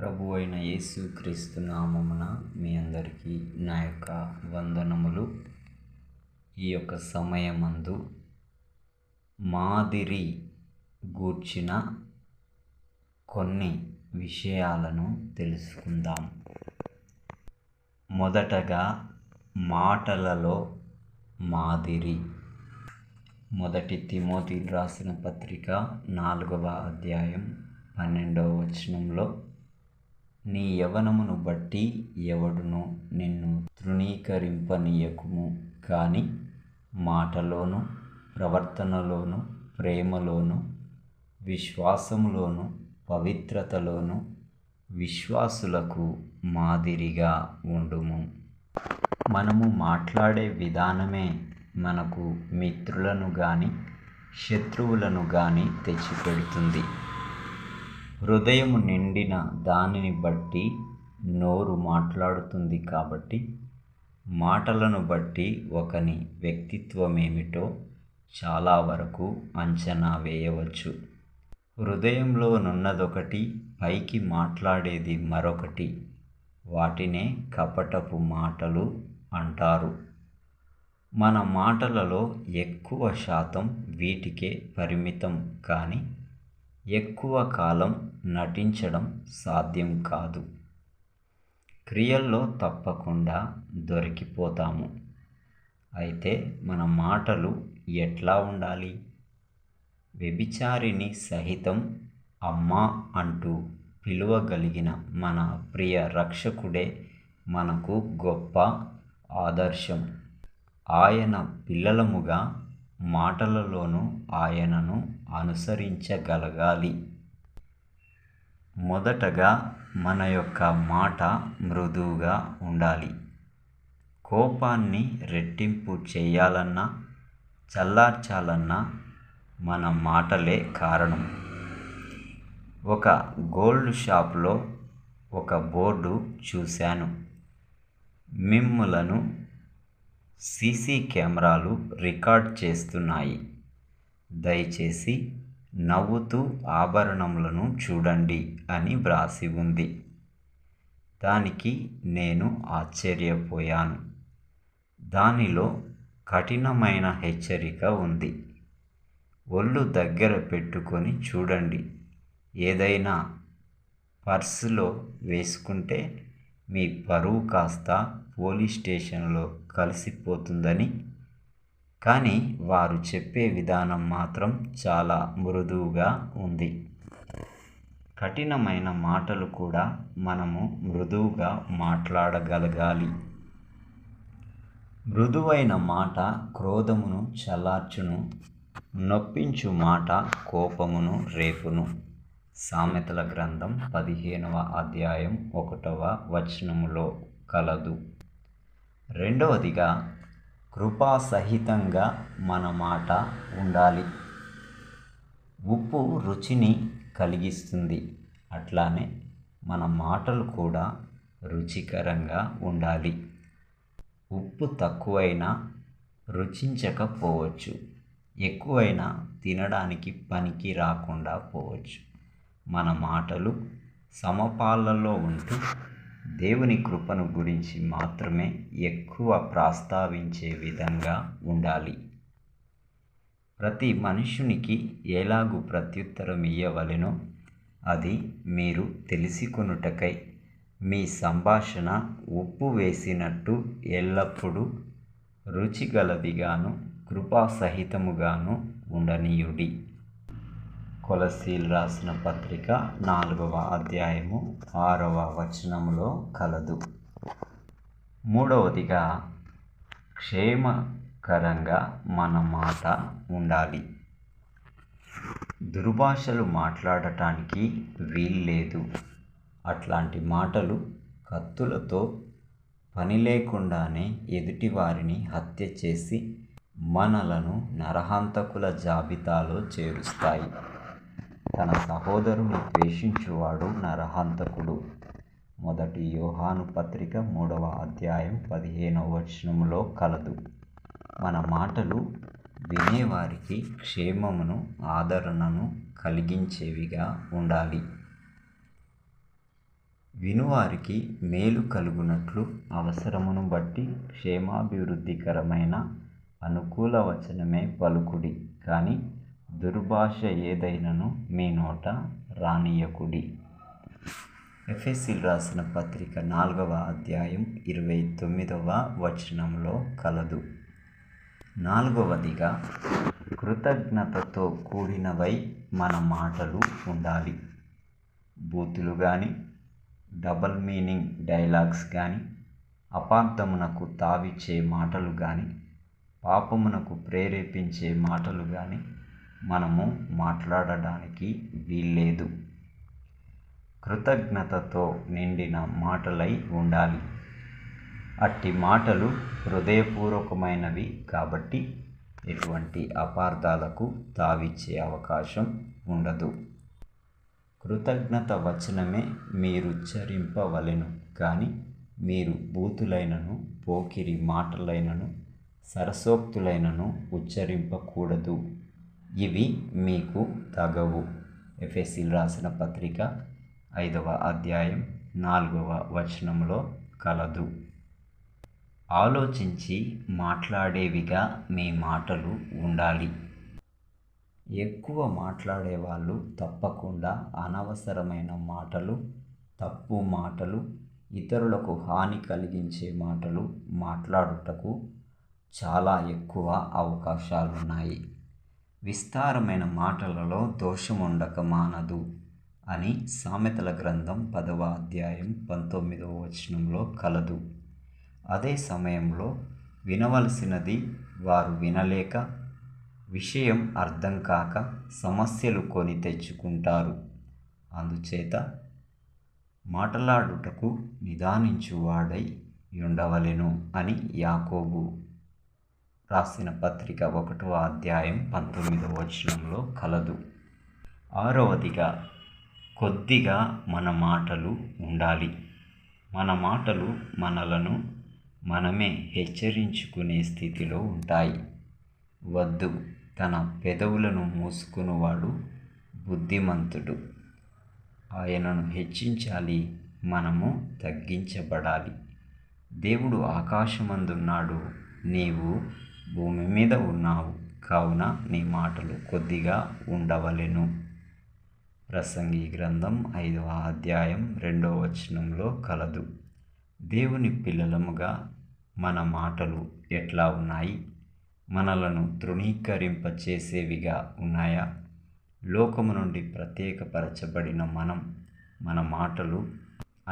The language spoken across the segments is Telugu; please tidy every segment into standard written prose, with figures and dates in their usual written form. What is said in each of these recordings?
ప్రభు అయిన యేసు క్రీస్తు నామమున మీ అందరికీ నా యొక్క వందనములు. ఈ యొక్క సమయమందు మాదిరి గూర్చిన కొన్ని విషయాలను తెలుసుకుందాం. మొదటగా మాటలలో మాదిరి. మొదటి తిమోతి రాసిన పత్రిక 4వ అధ్యాయం 12వ వచనంలో, నీ యవ్వనమును బట్టి ఎవడును నిన్ను తృణీకరింపనీయకుము, కానీ మాటలోను, ప్రవర్తనలోను, ప్రేమలోను, విశ్వాసములోను, పవిత్రతలోను విశ్వాసులకు మాదిరిగా ఉండుము. మనము మాట్లాడే విధానమే మనకు మిత్రులను గాని శత్రువులను గాని తెచ్చిపెడుతుంది. హృదయము నిండిన దానిని బట్టి నోరు మాట్లాడుతుంది. కాబట్టి మాటలను బట్టి ఒకని వ్యక్తిత్వమేమిటో చాలా వరకు అంచనా వేయవచ్చు. హృదయంలో నున్నదొకటి, పైకి మాట్లాడేది మరొకటి. వాటినే కపటపు మాటలు అంటారు. మన మాటలలో ఎక్కువ శాతం వీటికే పరిమితం, కానీ ఎక్కువ కాలం నటించడం సాధ్యం కాదు. క్రియల్లో తప్పకుండా దొరికిపోతాము. అయితే మన మాటలు ఎట్లా ఉండాలి? వ్యభిచారిని సహితం అమ్మా అంటూ పిలువగలిగిన మన ప్రియ రక్షకుడే మనకు గొప్ప ఆదర్శం. ఆయన పిల్లలముగా మాటలలోనూ ఆయనను అనుసరించగలగాలి. మొదటగా మన యొక్క మాట మృదువుగా ఉండాలి. కోపాన్ని రెట్టింపు చేయాలన్నా, చల్లార్చాలన్నా మన మాటలే కారణం. ఒక గోల్డ్ షాపులో ఒక బోర్డు చూశాను. మిమ్ములను సీసీ కెమెరాలు రికార్డ్ చేస్తున్నాయి. దయచేసి నవ్వుతూ ఆభరణములను చూడండి అని వ్రాసి ఉంది. దానికి నేను ఆశ్చర్యపోయాను. దానిలో కఠినమైన హెచ్చరిక ఉంది. ఒళ్ళు దగ్గర పెట్టుకొని చూడండి. ఏదైనా పర్సులో వేసుకుంటే మీ పరువు కాస్త పోలీస్ స్టేషన్లో కలిసిపోతుందని. కానీ వారు చెప్పే విధానం మాత్రం చాలా మృదువుగా ఉంది. కఠినమైన మాటలు కూడా మనము మృదువుగా మాట్లాడగలగాలి. మృదువైన మాట క్రోధమును చల్లార్చును, నొప్పించు మాట కోపమును రేపును. సామెతల గ్రంథం 15వ అధ్యాయం 1వ వచనములో కలదు. రెండవదిగా కృపాసహితంగా మన మాట ఉండాలి. ఉప్పు రుచిని కలిగిస్తుంది. అట్లానే మన మాటలు కూడా రుచికరంగా ఉండాలి. ఉప్పు తక్కువైనా రుచించకపోవచ్చు, ఎక్కువైనా తినడానికి పనికి రాకుండా పోవచ్చు. మన మాటలు సమపాళ్లలో ఉంటూ దేవుని కృపను గురించి మాత్రమే ఎక్కువ ప్రస్తావించే విధంగా ఉండాలి. ప్రతి మనుష్యునికి ఎలాగూ ప్రత్యుత్తరం ఇయ్యవలెనో అది మీరు తెలుసుకొనుటకై మీ సంభాషణ ఉప్పు వేసినట్టు ఎల్లప్పుడూ రుచిగలదిగాను కృపాసహితముగాను ఉండనీయుడి. కొలస్సీలు రాసిన పత్రిక 4వ అధ్యాయము 6వ వచనములో కలదు. మూడవదిగా క్షేమకరంగా మన మాట ఉండాలి. దుర్భాషలు మాట్లాడటానికి వీల్లేదు. అట్లాంటి మాటలు కత్తులతో పని లేకుండానే ఎదుటివారిని హత్య చేసి మనలను నరహంతకుల జాబితాలో చేరుస్తాయి. తన సహోదరుని ద్వేషించువాడు నరహంతకుడు. మొదటి యోహాను పత్రిక 3వ అధ్యాయం 15వ వచనములో కలదు. మన మాటలు వినేవారికి క్షేమమును, ఆదరణను కలిగించేవిగా ఉండాలి. వినువారికి మేలు కలుగునట్లు అవసరమును బట్టి క్షేమాభివృద్ధికరమైన అనుకూల వచనమే పలుకుడి, కానీ దుర్భాష ఏదైనను మీ నోట రానియకుడి. ఎఫెసీయులకు రాసిన పత్రిక 4వ అధ్యాయం 29వ వచనంలో కలదు. 4వదిగా, కృతజ్ఞతతో కూడినవై మన మాటలు ఉండాలి. బూతులు కానీ, డబల్ మీనింగ్ డైలాగ్స్ కానీ, అపార్థమునకు తావిచ్చే మాటలు కానీ, పాపమునకు ప్రేరేపించే మాటలు కానీ మనము మాట్లాడడానికి వీల్లేదు. కృతజ్ఞతతో నిండిన మాటలై ఉండాలి. అట్టి మాటలు హృదయపూర్వకమైనవి కాబట్టి ఎటువంటి అపార్థాలకు తావిచ్చే అవకాశం ఉండదు. కృతజ్ఞత వచనమే మీరుచ్చరింపవలెను, కానీ మీరు బూతులైనను, పోకిరి మాటలైనను, సరసోక్తులైనను ఉచ్చరింపకూడదు. ఇవి మీకు తగవు. ఎఫెసీయులకు రాసిన పత్రిక 5వ అధ్యాయం 4వ వచనంలో కలదు. ఆలోచించి మాట్లాడేవిగా మీ మాటలు ఉండాలి. ఎక్కువ మాట్లాడేవాళ్ళు తప్పకుండా అనవసరమైన మాటలు, తప్పు మాటలు, ఇతరులకు హాని కలిగించే మాటలు మాట్లాడుటకు చాలా ఎక్కువ అవకాశాలున్నాయి. విస్తారమైన మాటలలో దోషముండక మానదు అని సామెతల గ్రంథం 10వ అధ్యాయం 19వ వచనంలో కలదు. అదే సమయంలో వినవలసినది వారు వినలేక, విషయం అర్థం కాక సమస్యలు కొని తెచ్చుకుంటారు. అందుచేత మాటలాడుటకు నిదానించువాడై ఉండవలెను అని యాకోబు రాసిన పత్రిక 1వ అధ్యాయం 19వ వచనంలో కలదు. 6వదిగా, కొద్దిగా మన మాటలు ఉండాలి. మన మాటలు మనలను మనమే హెచ్చరించుకునే స్థితిలో ఉంటాయి. వద్దు, తన పెదవులను మూసుకునివాడు బుద్ధిమంతుడు. ఆయనను హెచ్చించాలి, మనము తగ్గించబడాలి. దేవుడు ఆకాశమందున్నాడు, నీవు భూమి మీద ఉన్నావు, కావున నీ మాటలు కొద్దిగా ఉండవలెను. ప్రసంగి గ్రంథం 5వ అధ్యాయం 2వ వచనంలో కలదు. దేవుని పిల్లలముగా మన మాటలు ఎట్లా ఉన్నాయి? మనలను తృణీకరింపచేసేవిగా ఉన్నాయా? లోకము నుండి ప్రత్యేకపరచబడిన మన మాటలు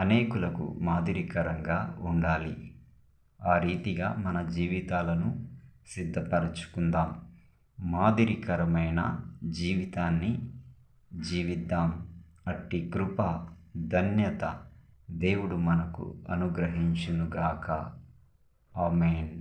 అనేకులకు మాదిరికరంగా ఉండాలి. ఆ రీతిగా మన జీవితాలను సిద్ధపరచుకుందాం. మాదిరికరమైన జీవితాన్ని జీవిద్దాం. అట్టి కృప, ధన్యత దేవుడు మనకు అనుగ్రహించునుగాక. ఆమేన్.